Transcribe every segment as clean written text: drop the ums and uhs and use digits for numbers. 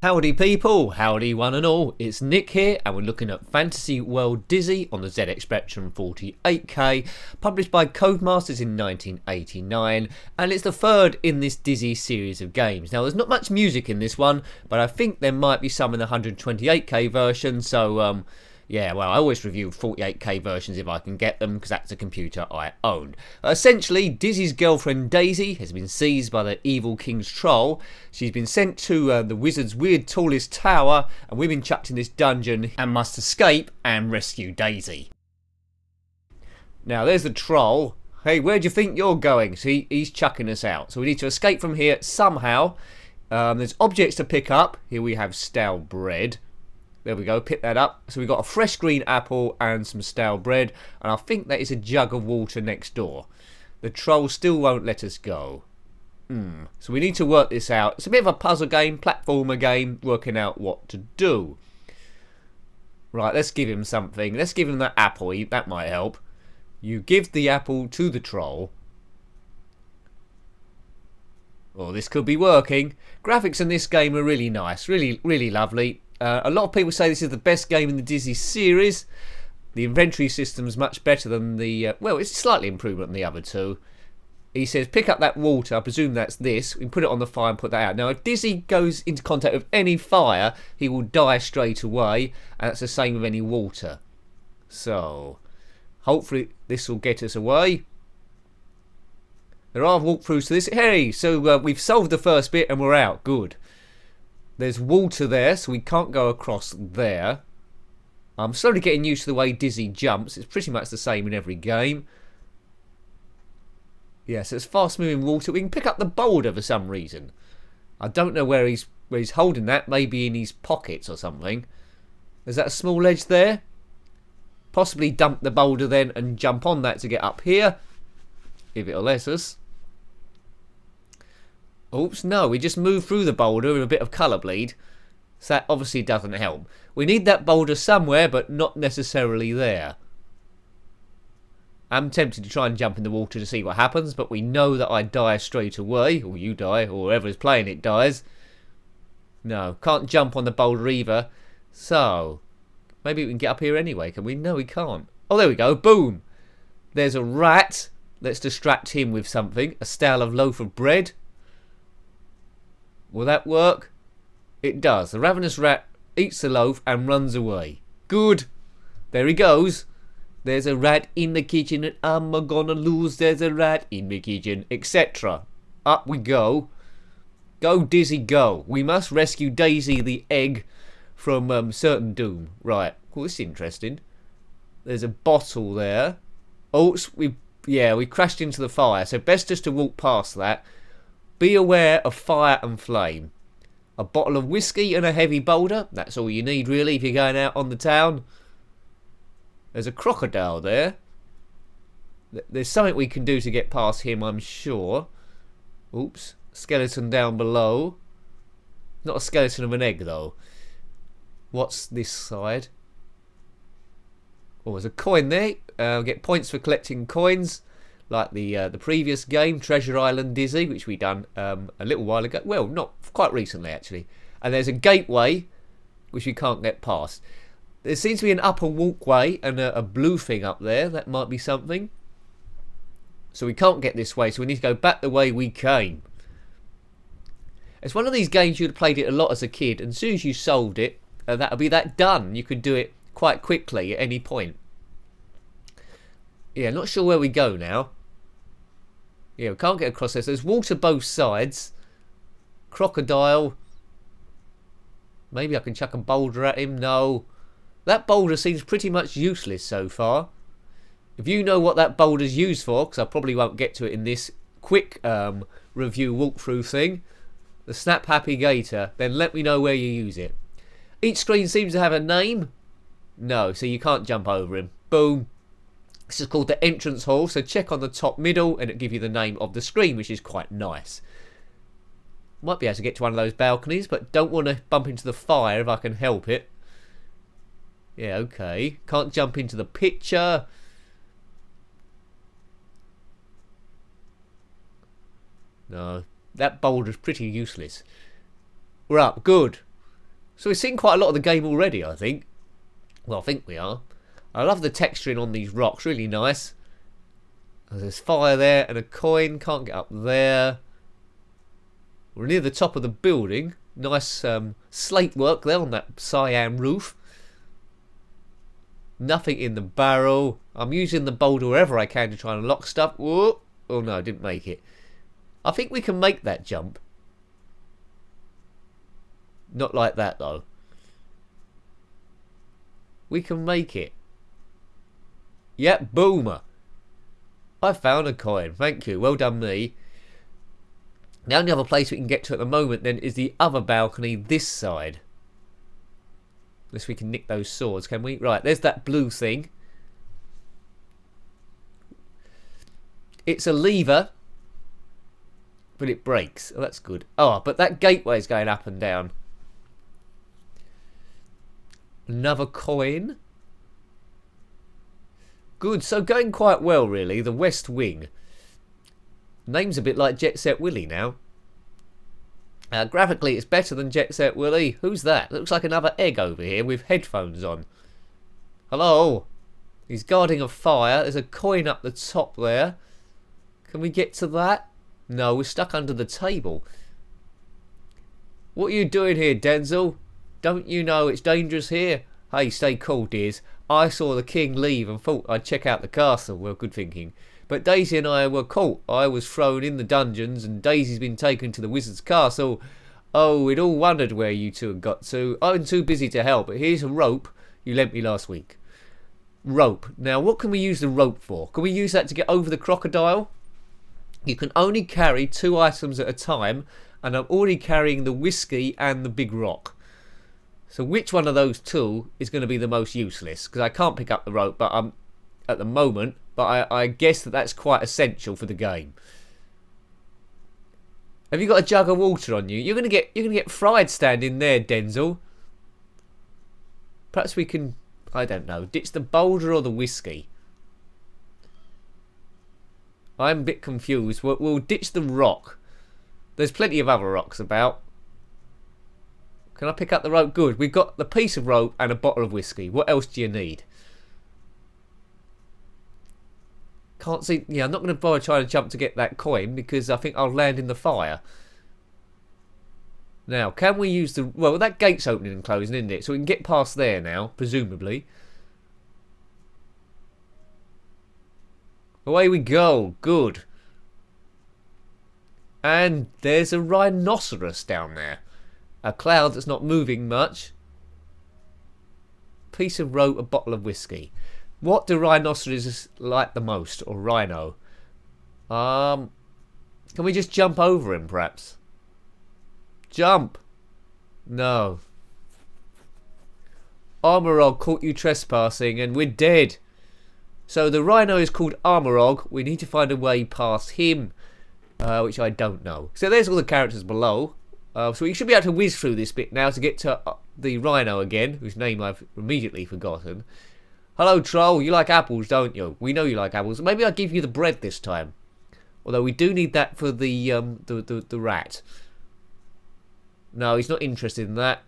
Howdy people, howdy one and all, it's Nick here and we're looking at Fantasy World Dizzy on the ZX Spectrum 48K, published by Codemasters in 1989, and it's the third in this Dizzy series of games. Now there's not much music in this one, but I think there might be some in the 128K version, so yeah, well, I always review 48K versions if I can get them, because that's a computer I own. Essentially, Dizzy's girlfriend Daisy has been seized by the evil King's Troll. She's been sent to the wizard's weird tallest tower, and we've been chucked in this dungeon and must escape and rescue Daisy. Now, there's the troll. Hey, where do you think you're going? See, he's chucking us out. So we need to escape from here somehow. There's objects to pick up. Here we have stale bread. There we go, pick that up. So we've got a fresh green apple and some stale bread. And I think that is a jug of water next door. The troll still won't let us go. So we need to work this out. It's a bit of a puzzle game, platformer game, working out what to do. Right, let's give him something. Let's give him that apple. That might help. You give the apple to the troll. Oh, this could be working. Graphics in this game are really nice. Really, really lovely. A lot of people say this is the best game in the Dizzy series. The inventory system's much better than the... well, it's slightly improvement than the other two. He says, pick up that water. I presume that's this. We can put it on the fire and put that out. Now, if Dizzy goes into contact with any fire, he will die straight away. And that's the same with any water. So, hopefully this will get us away. There are walkthroughs to this. Hey, so we've solved the first bit and we're out. Good. There's water there, so we can't go across there. I'm slowly getting used to the way Dizzy jumps. It's pretty much the same in every game. Yeah, so it's fast moving water. We can pick up the boulder for some reason. I don't know where he's holding that. Maybe in his pockets or something. Is that a small ledge there? Possibly dump the boulder then and jump on that to get up here. If it'll let us. Oops, no, we just moved through the boulder with a bit of colour bleed. So that obviously doesn't help. We need that boulder somewhere, but not necessarily there. I'm tempted to try and jump in the water to see what happens, but we know that I die straight away. Or you die, or whoever's playing it dies. No, can't jump on the boulder either. So, maybe we can get up here anyway, can we? No, we can't. Oh, there we go, boom. There's a rat. Let's distract him with something. A stale of loaf of bread. Will that work? It does. The ravenous rat eats the loaf and runs away. Good. There he goes. There's a rat in the kitchen and I'm gonna lose. There's a rat in the kitchen, etc. Up we go. Go, Dizzy, go. We must rescue Daisy the egg from certain doom. Right. Well, this is interesting. There's a bottle there. Oh, we crashed into the fire. So best just to walk past that. Be aware of fire and flame. A bottle of whiskey and a heavy boulder. That's all you need really if you're going out on the town. There's a crocodile there. There's something we can do to get past him, I'm sure. Oops. Skeleton down below. Not a skeleton of an egg though. What's this side? Oh, there's a coin there. Get points for collecting coins. Like the previous game, Treasure Island Dizzy, which we done a little while ago. Well, not quite recently, actually. And there's a gateway, which we can't get past. There seems to be an upper walkway and a blue thing up there. That might be something. So we can't get this way, so we need to go back the way we came. It's one of these games you'd have played it a lot as a kid, and as soon as you solved it, that'll be that done. You could do it quite quickly at any point. Yeah, not sure where we go now. Yeah, we can't get across this. There's water both sides. Crocodile. Maybe I can chuck a boulder at him. No. That boulder seems pretty much useless so far. If you know what that boulder's used for, because I probably won't get to it in this quick review walkthrough thing, the Snap Happy Gator, then let me know where you use it. Each screen seems to have a name. No, so you can't jump over him. Boom. This is called the entrance hall, so check on the top middle and it'll give you the name of the screen, which is quite nice. Might be able to get to one of those balconies, but don't want to bump into the fire if I can help it. Yeah, okay. Can't jump into the picture. No, that boulder's pretty useless. We're up, good. So we've seen quite a lot of the game already, I think. Well, I think we are. I love the texturing on these rocks, really nice. There's fire there and a coin, can't get up there. We're near the top of the building. Nice slate work there on that cyan roof. Nothing in the barrel. I'm using the boulder wherever I can to try and unlock stuff. Whoa. Oh no, I didn't make it. I think we can make that jump. Not like that though. We can make it. Yep, boomer. I found a coin. Thank you. Well done me. The only other place we can get to at the moment then is the other balcony this side. Unless we can nick those swords, can we? Right, there's that blue thing. It's a lever. But it breaks. Oh, that's good. Oh, but that gateway is going up and down. Another coin. Good, so going quite well really. The West Wing. Name's a bit like Jet Set Willy now. Graphically it's better than Jet Set Willy. Who's that? Looks like another egg over here with headphones on. Hello? He's guarding a fire. There's a coin up the top there. Can we get to that? No, we're stuck under the table. What are you doing here, Denzel? Don't you know it's dangerous here? Hey, stay cool, dears. I saw the king leave and thought I'd check out the castle. Well, good thinking. But Daisy and I were caught. I was thrown in the dungeons and Daisy's been taken to the wizard's castle. Oh, we'd all wondered where you two had got to. I'm too busy to help, but here's a rope you lent me last week. Rope. Now, what can we use the rope for? Can we use that to get over the crocodile? You can only carry 2 items at a time, and I'm already carrying the whiskey and the big rock. So which one of those two is going to be the most useless? Because I can't pick up the rope, but I'm at the moment. But I guess that's quite essential for the game. Have you got a jug of water on you? You're gonna get fried standing there, Denzel. Perhaps we can, I don't know, ditch the boulder or the whiskey. I'm a bit confused. We'll ditch the rock. There's plenty of other rocks about. Can I pick up the rope? Good. We've got the piece of rope and a bottle of whiskey. What else do you need? Can't see. Yeah, I'm not going to bother trying to jump to get that coin because I think I'll land in the fire. Now, can we use the... Well, that gate's opening and closing, isn't it? So we can get past there now, presumably. Away we go. Good. And there's a rhinoceros down there. A cloud that's not moving much. Piece of rope, a bottle of whiskey. What do rhinoceroses like the most? Or rhino? Can we just jump over him, perhaps? Jump! No. Armorog caught you trespassing and we're dead. So the rhino is called Armorog. We need to find a way past him. Which I don't know. So there's all the characters below. So we should be able to whiz through this bit now to get to the rhino again, whose name I've immediately forgotten. Hello, troll. You like apples, don't you? We know you like apples. Maybe I'll give you the bread this time. Although we do need that for the rat. No, he's not interested in that.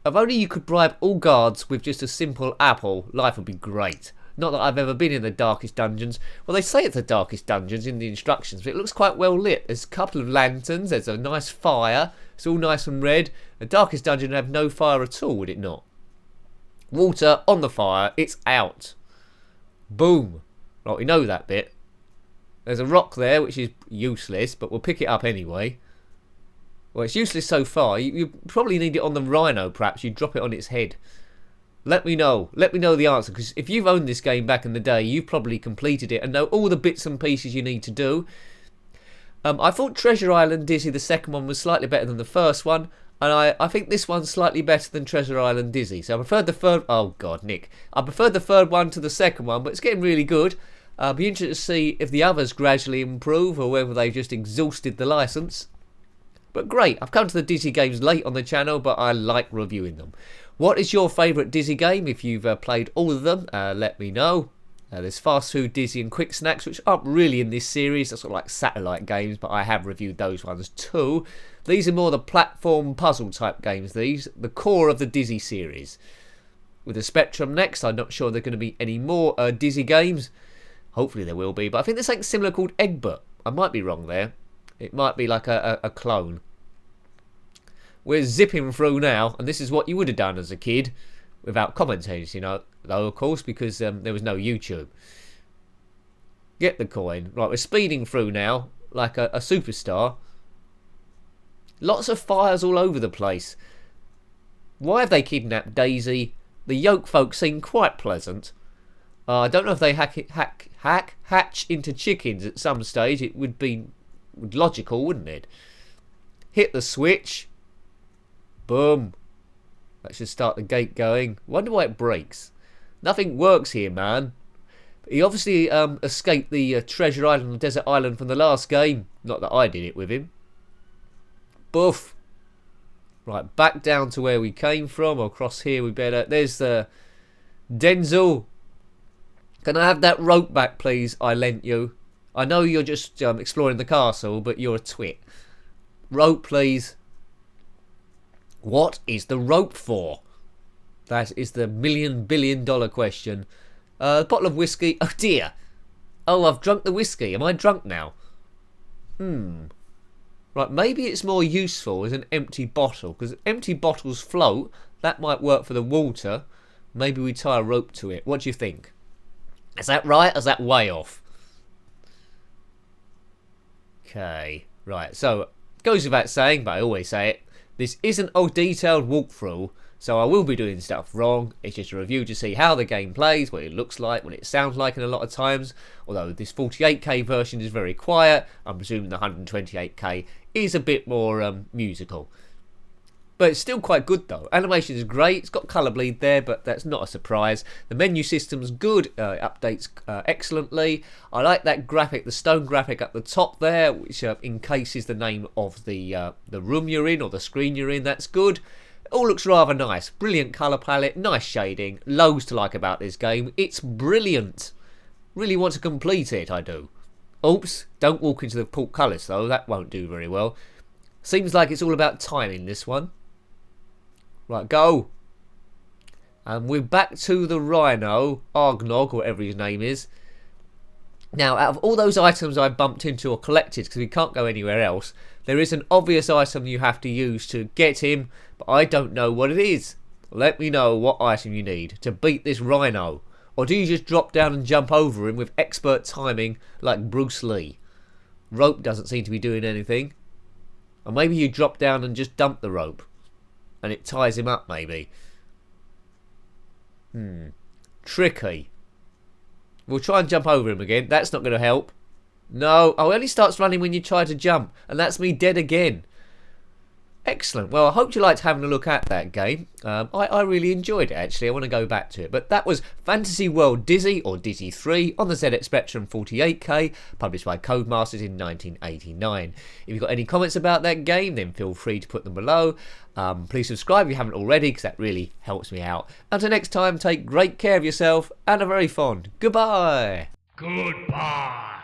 If only you could bribe all guards with just a simple apple, life would be great. Not that I've ever been in the darkest dungeons. Well, they say it's the darkest dungeons in the instructions, but it looks quite well lit. There's a couple of lanterns, there's a nice fire, it's all nice and red. The darkest dungeon would have no fire at all, would it not? Water on the fire, it's out. Boom. Right, we know that bit. There's a rock there, which is useless, but we'll pick it up anyway. Well, it's useless so far. You probably need it on the rhino, perhaps. You drop it on its head. Let me know. Let me know the answer, because if you've owned this game back in the day, you've probably completed it and know all the bits and pieces you need to do. I thought Treasure Island Dizzy, the second one, was slightly better than the first one, and I think this one's slightly better than Treasure Island Dizzy. So I preferred the third... Oh, God, Nick. I preferred the third one to the second one, but it's getting really good. I'll be interested to see if the others gradually improve or whether they've just exhausted the licence. But great, I've come to the Dizzy games late on the channel, but I like reviewing them. What is your favourite Dizzy game? If you've played all of them, let me know. There's Fast Food, Dizzy and Quick Snacks, which aren't really in this series. They're sort of like satellite games, but I have reviewed those ones too. These are more the platform puzzle type games, these. The core of the Dizzy series. With the Spectrum next, I'm not sure there are going to be any more Dizzy games. Hopefully there will be, but I think there's something similar called Egbert. I might be wrong there. It might be like a clone. We're zipping through now, and this is what you would have done as a kid without commentaries, you know, though, of course, because there was no YouTube. Get the coin. Right, we're speeding through now like a superstar. Lots of fires all over the place. Why have they kidnapped Daisy? The Yoke folk seem quite pleasant. I don't know if they hatch into chickens at some stage. It would be logical, wouldn't it? Hit the switch. Boom. That should start the gate going. Wonder why it breaks. Nothing works here, man. He obviously escaped the Treasure Island and Desert Island from the last game. Not that I did it with him. Boof. Right, back down to where we came from. Across here we better... There's the... Denzel. Can I have that rope back, please? I lent you. I know you're just exploring the castle, but you're a twit. Rope, please. What is the rope for? That is the $1,000,000,000 question. A bottle of whiskey. Oh dear. Oh, I've drunk the whiskey. Am I drunk now? Right, maybe it's more useful as an empty bottle, because empty bottles float. That might work for the water. Maybe we tie a rope to it. What do you think? Is that right, or is that way off? Okay, right, so, goes without saying, but I always say it. This isn't a detailed walkthrough, so I will be doing stuff wrong. It's just a review to see how the game plays, what it looks like, what it sounds like in a lot of times. Although this 48K version is very quiet, I'm presuming the 128K is a bit more musical. But it's still quite good though. Animation is great, it's got colour bleed there, but that's not a surprise. The menu system's good, it updates excellently. I like that graphic, the stone graphic at the top there, which encases the name of the room you're in, or the screen you're in. That's good. It all looks rather nice. Brilliant colour palette, nice shading, loads to like about this game. It's brilliant. Really want to complete it, I do. Oops, don't walk into the portcullis though, that won't do very well. Seems like it's all about timing, this one. Right, go. And we're back to the Rhino, Argnog, or whatever his name is. Now, out of all those items I've bumped into or collected, because we can't go anywhere else, there is an obvious item you have to use to get him, but I don't know what it is. Let me know what item you need to beat this Rhino. Or do you just drop down and jump over him with expert timing like Bruce Lee? Rope doesn't seem to be doing anything. Or maybe you drop down and just dump the rope. And it ties him up, maybe. Tricky. We'll try and jump over him again. That's not going to help. No. Oh, he only starts running when you try to jump. And that's me dead again. Excellent. Well, I hope you liked having a look at that game. I really enjoyed it, actually. I want to go back to it. But that was Fantasy World Dizzy, or Dizzy 3, on the ZX Spectrum 48K, published by Codemasters in 1989. If you've got any comments about that game, then feel free to put them below. Please subscribe if you haven't already, because that really helps me out. Until next time, take great care of yourself, and a very fond goodbye. Goodbye.